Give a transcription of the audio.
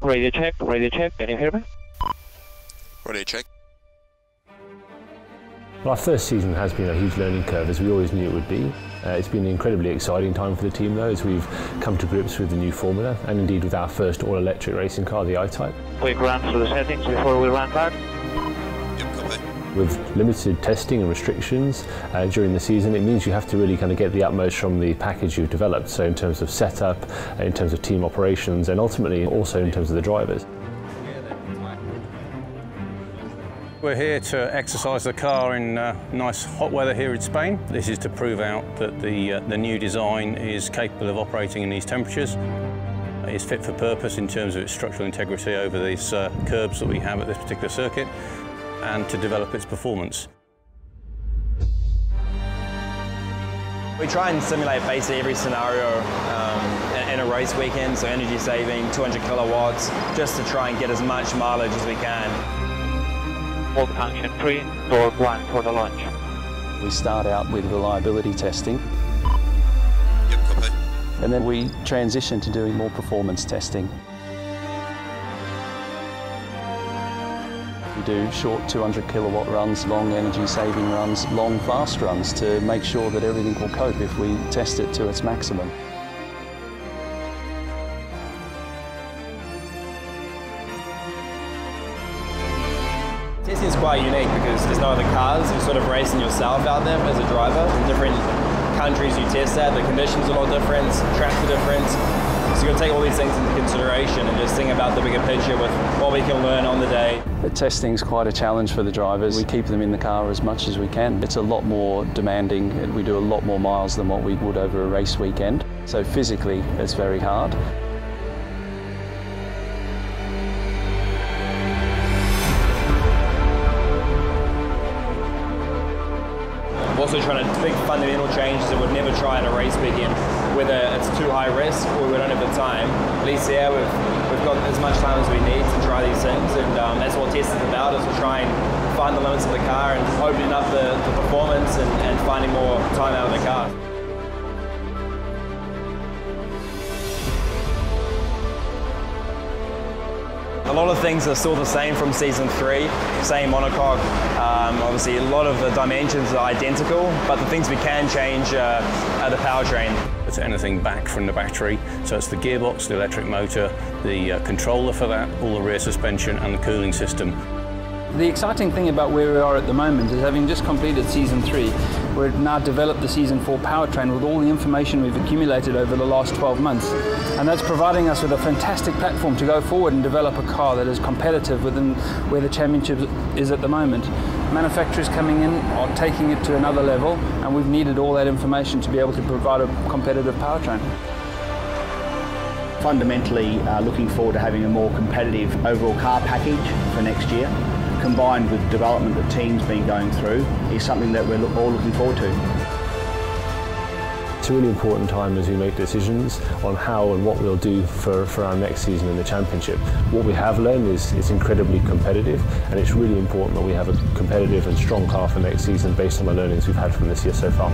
radio check, can you hear me? Radio check. Well, our first season has been a huge learning curve, as we always knew it would be. It's been an incredibly exciting time for the team though, as we've come to grips with the new formula and indeed with our first all-electric racing car, the I-Type. Quick run through the settings before we run back. Yep, copy. With limited testing and restrictions during the season, it means you have to really kind of get the utmost from the package you've developed. So in terms of setup, in terms of team operations, and ultimately also in terms of the drivers. We're here to exercise the car in nice hot weather here in Spain. This is to prove out that the new design is capable of operating in these temperatures. It's fit for purpose in terms of its structural integrity over these curbs that we have at this particular circuit, and to develop its performance. We try and simulate basically every scenario in a race weekend, so energy saving, 200 kilowatts, just to try and get as much mileage as we can. Hold function 3, torque 1 for the launch. We start out with reliability testing. Yep, copy. And then we transition to doing more performance testing. We do short 200 kilowatt runs, long energy saving runs, long fast runs to make sure that everything will cope if we test it to its maximum. Testing is quite unique because there's no other cars. You're sort of racing yourself out there as a driver. In different countries you test at, the conditions are a lot different, tracks are different. So you've got to take all these things into consideration and just think about the bigger picture with what we can learn on the day. The testing's quite a challenge for the drivers. We keep them in the car as much as we can. It's a lot more demanding and we do a lot more miles than what we would over a race weekend. So physically it's very hard. Also trying to big fundamental changes that we'd never try in a race weekend, whether it's too high risk or we don't have the time. At least yeah, we've got as much time as we need to try these things, and that's what test is about, is to try and find the limits of the car and opening up the performance and finding more time out of the car. A lot of things are still the same from season 3, same monocoque. Obviously a lot of the dimensions are identical, but the things we can change are the powertrain. It's anything back from the battery, so it's the gearbox, the electric motor, the controller for that, all the rear suspension and the cooling system. The exciting thing about where we are at the moment is, having just completed season 3, we've now developed the season 4 powertrain with all the information we've accumulated over the last 12 months. And that's providing us with a fantastic platform to go forward and develop a car that is competitive within where the championship is at the moment. Manufacturers coming in are taking it to another level, and we've needed all that information to be able to provide a competitive powertrain. Fundamentally looking forward to having a more competitive overall car package for next year, combined with development that team's been going through, is something that we're all looking forward to. It's a really important time as we make decisions on how and what we'll do for our next season in the championship. What we have learned is it's incredibly competitive, and it's really important that we have a competitive and strong car for next season based on the learnings we've had from this year so far.